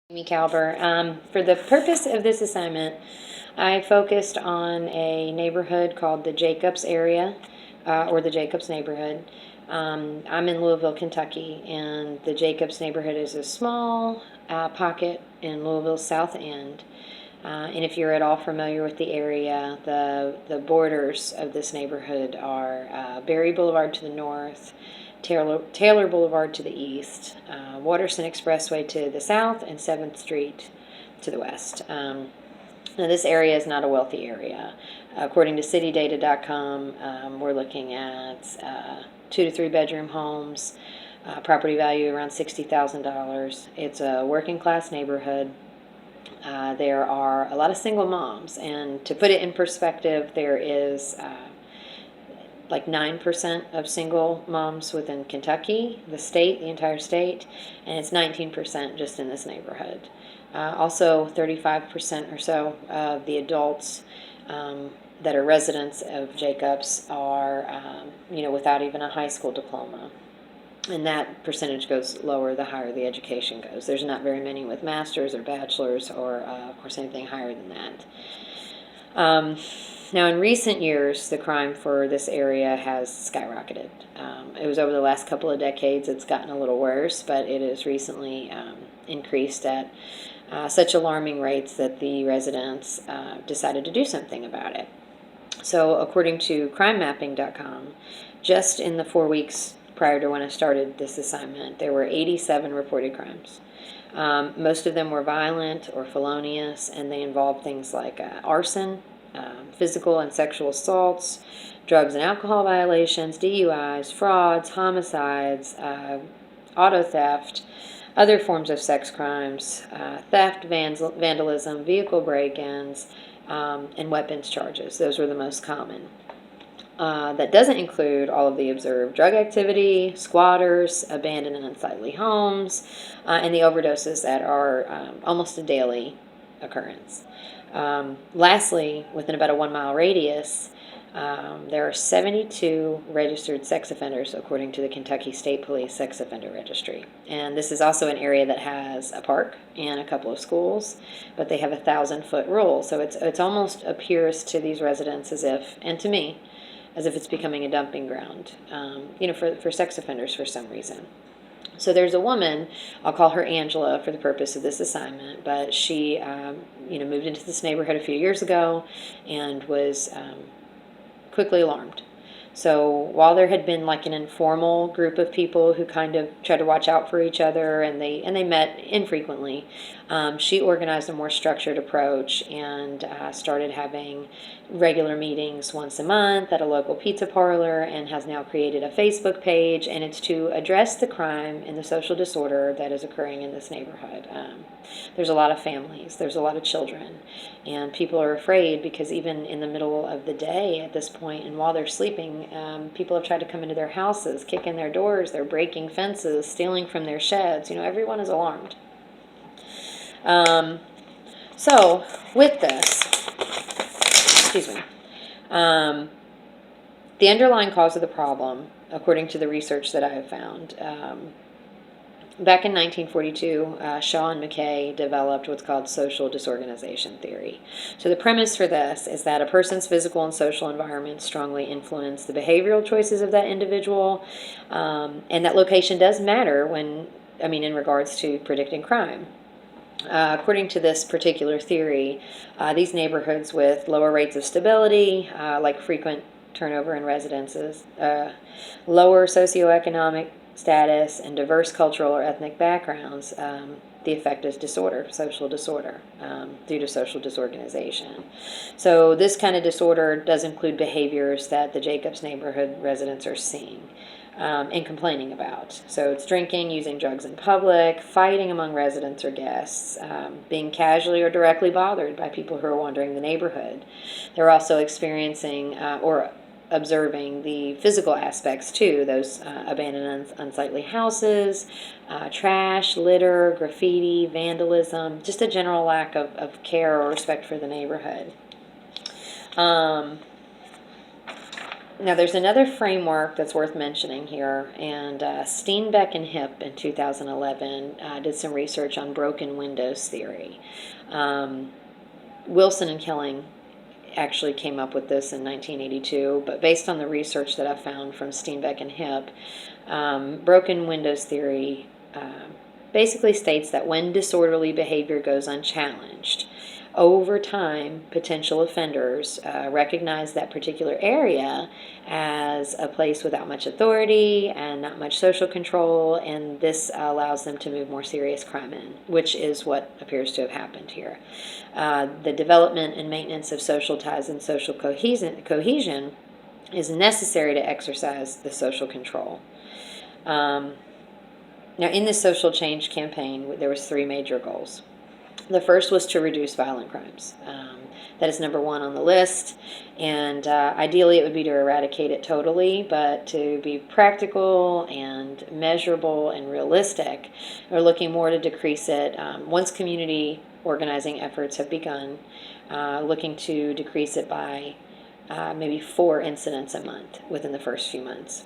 Amy Calber. For the purpose of this assignment, I focused on a neighborhood called the Jacobs area, or the Jacobs neighborhood. I'm in Louisville, Kentucky, and the Jacobs neighborhood is a small pocket in Louisville's South End. And if you're at all familiar with the area, the borders of this neighborhood are Berry Boulevard to the north, Taylor Boulevard to the east, Waterson Expressway to the south, and 7th Street to the west. Now, this area is not a wealthy area. According to citydata.com, we're looking at 2 to 3 bedroom homes, property value around $60,000. It's a working class neighborhood. There are a lot of single moms, and to put it in perspective, there is like 9% of single moms within Kentucky, the entire state, and it's 19% just in this neighborhood. Also, 35% or so of the adults that are residents of Jacobs are, without even a high school diploma. And that percentage goes lower the higher the education goes. There's not very many with masters or bachelors or, of course, anything higher than that. Now, in recent years, the crime for this area has skyrocketed. It was over the last couple of decades, it's gotten a little worse, but it has recently increased at such alarming rates that the residents decided to do something about it. So, according to crimemapping.com, just in the 4 weeks prior to when I started this assignment, there were 87 reported crimes. Most of them were violent or felonious, and they involved things like arson, physical and sexual assaults, drugs and alcohol violations, DUIs, frauds, homicides, auto theft, other forms of sex crimes, theft, vandalism, vehicle break-ins, and weapons charges. Those were the most common. That doesn't include all of the observed drug activity, squatters, abandoned and unsightly homes, and the overdoses that are almost a daily occurrence. Lastly, within about a 1 mile radius, there are 72 registered sex offenders according to the Kentucky State Police Sex Offender Registry. And this is also an area that has a park and a couple of schools, but they have a 1,000-foot rule. So it's almost appears to these residents as if, and to me, as if it's becoming a dumping ground, for sex offenders for some reason. So there's a woman, I'll call her Angela for the purpose of this assignment, but she, moved into this neighborhood a few years ago and was quickly alarmed. So while there had been like an informal group of people who kind of tried to watch out for each other, and they met infrequently, she organized a more structured approach and started having regular meetings once a month at a local pizza parlor, and has now created a Facebook page, and it's to address the crime and the social disorder that is occurring in this neighborhood. There's a lot of families, there's a lot of children, and people are afraid because even in the middle of the day at this point, and while they're sleeping, people have tried to come into their houses, kick in their doors, they're breaking fences, stealing from their sheds. Everyone is alarmed. So, with this, excuse me, the underlying cause of the problem, according to the research that I have found, back in 1942, Shaw and McKay developed what's called social disorganization theory. So the premise for this is that a person's physical and social environment strongly influence the behavioral choices of that individual, and that location does matter in regards to predicting crime. According to this particular theory, these neighborhoods with lower rates of stability, like frequent turnover in residences, lower socioeconomic status, and diverse cultural or ethnic backgrounds, the effect is disorder, social disorder, due to social disorganization. So this kind of disorder does include behaviors that the Jacobs neighborhood residents are seeing and complaining about. So it's drinking, using drugs in public, fighting among residents or guests, being casually or directly bothered by people who are wandering the neighborhood. They're also experiencing or observing the physical aspects too, those abandoned, unsightly houses, trash, litter, graffiti, vandalism, just a general lack of care or respect for the neighborhood. Now, there's another framework that's worth mentioning here, and Steenbeck and Hipp in 2011 did some research on broken windows theory. Um, Wilson and Killing actually came up with this in 1982, but based on the research that I found from Steenbeck and Hipp, broken windows theory basically states that when disorderly behavior goes unchallenged, over time, potential offenders recognize that particular area as a place without much authority and not much social control, and this allows them to move more serious crime in, which is what appears to have happened here. The development and maintenance of social ties and social cohesion is necessary to exercise the social control. Now, in this social change campaign, there was 3 major goals. The first was to reduce violent crimes. That is number 1 on the list, and ideally it would be to eradicate it totally, but to be practical and measurable and realistic, we're looking more to decrease it. Once community organizing efforts have begun, looking to decrease it by maybe 4 incidents a month within the first few months.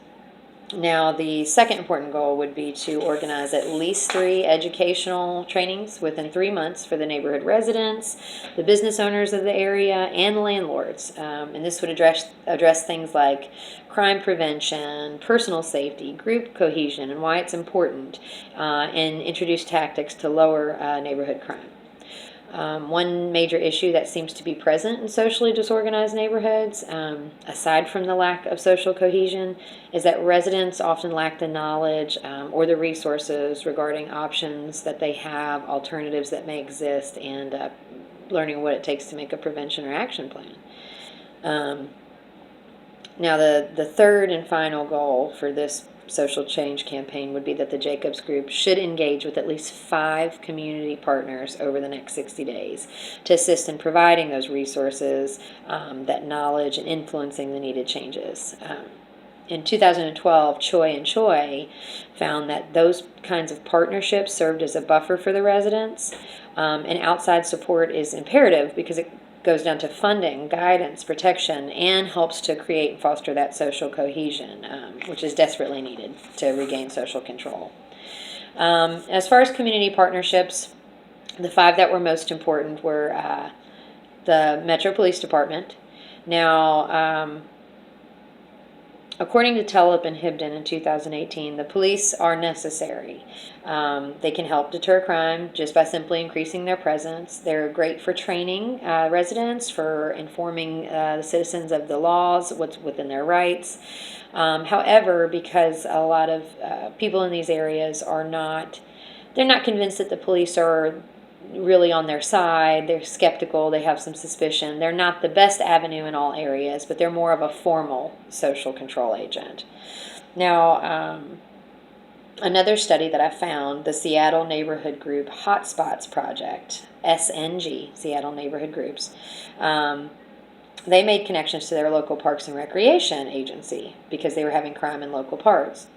Now, the second important goal would be to organize at least 3 educational trainings within 3 months for the neighborhood residents, the business owners of the area, and the landlords. And this would address things like crime prevention, personal safety, group cohesion, and why it's important, and introduce tactics to lower neighborhood crime. One major issue that seems to be present in socially disorganized neighborhoods, aside from the lack of social cohesion, is that residents often lack the knowledge or the resources regarding options that they have, alternatives that may exist, and learning what it takes to make a prevention or action plan. Now, the third and final goal for this social change campaign would be that the Jacobs Group should engage with at least 5 community partners over the next 60 days to assist in providing those resources, that knowledge, and influencing the needed changes. In 2012, Choi and Choi found that those kinds of partnerships served as a buffer for the residents, and outside support is imperative because it goes down to funding, guidance, protection, and helps to create and foster that social cohesion, which is desperately needed to regain social control. As far as community partnerships, the 5 that were most important were the Metro Police Department. Now, according to Telep and Hibden in 2018, the police are necessary. They can help deter crime just by simply increasing their presence. They're great for training residents, for informing the citizens of the laws, what's within their rights. However, because a lot of people in these areas they're not convinced that the police are really on their side. They're skeptical. They have some suspicion. They're not the best avenue in all areas, but they're more of a formal social control agent. Now, another study that I found, the Seattle Neighborhood Group Hotspots Project, SNG, Seattle Neighborhood Groups, they made connections to their local parks and recreation agency because they were having crime in local parks,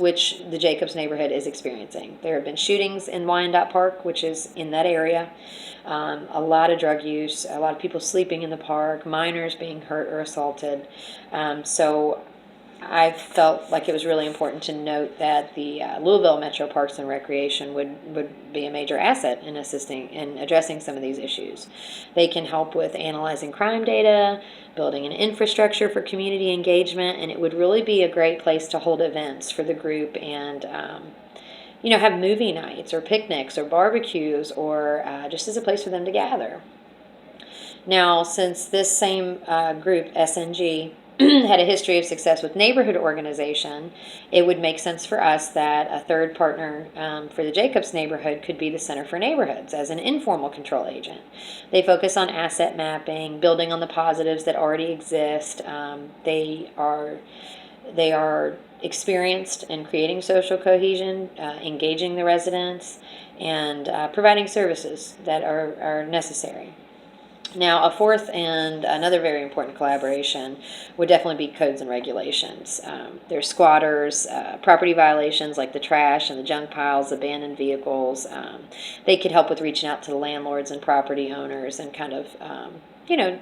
which the Jacobs neighborhood is experiencing. There have been shootings in Wyandotte Park, which is in that area. A lot of drug use, a lot of people sleeping in the park, minors being hurt or assaulted. So I felt like it was really important to note that the Louisville Metro Parks and Recreation would be a major asset in assisting in addressing some of these issues. They can help with analyzing crime data, building an infrastructure for community engagement, and it would really be a great place to hold events for the group and have movie nights or picnics or barbecues or just as a place for them to gather. Now, since this same group, SNG, had a history of success with neighborhood organization, it would make sense for us that a third partner for the Jacobs neighborhood could be the Center for Neighborhoods as an informal control agent. They focus on asset mapping, building on the positives that already exist. They are experienced in creating social cohesion, engaging the residents, and providing services that are necessary. Now, a fourth and another very important collaboration would definitely be codes and regulations. There's squatters, property violations like the trash and the junk piles, abandoned vehicles. They could help with reaching out to the landlords and property owners and kind of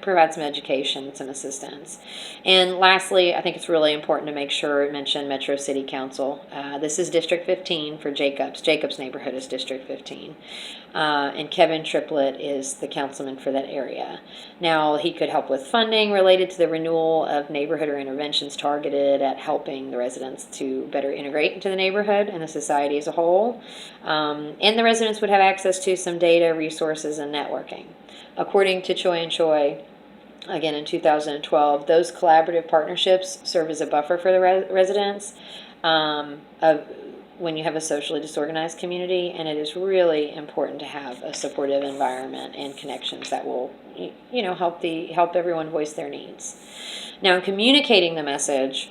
provide some education, some assistance. And lastly, I think it's really important to make sure I mention Metro City Council. This is District 15 for Jacobs. Jacobs neighborhood is District 15. And Kevin Triplett is the councilman for that area. Now, he could help with funding related to the renewal of neighborhood or interventions targeted at helping the residents to better integrate into the neighborhood and the society as a whole. And the residents would have access to some data, resources, and networking. According to Choi and Choi, again in 2012, those collaborative partnerships serve as a buffer for the residents of when you have a socially disorganized community, and it is really important to have a supportive environment and connections that will help everyone voice their needs. Now, in communicating the message,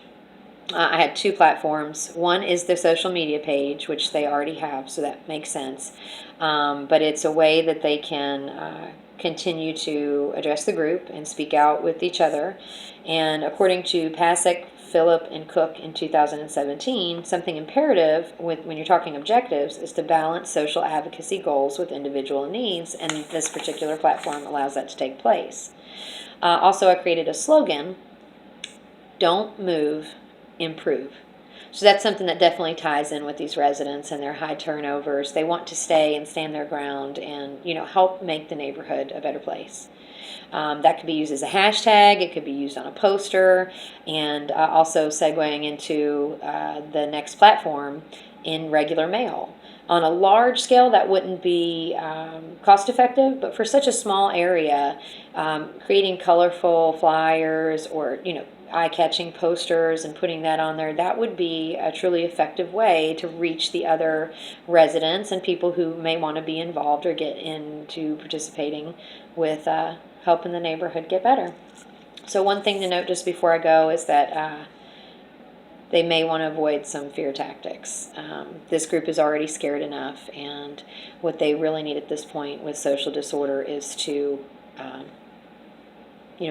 I had two platforms. One is the social media page, which they already have, so that makes sense. But it's a way that they can continue to address the group and speak out with each other. And according to Pasek, Phillip, and Cook in 2017, something imperative when you're talking objectives is to balance social advocacy goals with individual needs, and this particular platform allows that to take place. Also, I created a slogan: don't move, improve. So that's something that definitely ties in with these residents and their high turnovers. They want to stay and stand their ground and help make the neighborhood a better place. That could be used as a hashtag. It could be used on a poster, and also segueing into the next platform in regular mail. On a large scale, that wouldn't be cost effective, but for such a small area, creating colorful flyers or eye-catching posters and putting that on there, that would be a truly effective way to reach the other residents and people who may want to be involved or get into participating with helping the neighborhood get better. So one thing to note just before I go is that they may want to avoid some fear tactics. This group is already scared enough, and what they really need at this point with social disorder is to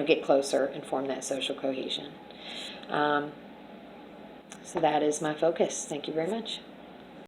get closer and form that social cohesion. So that is my focus. Thank you very much.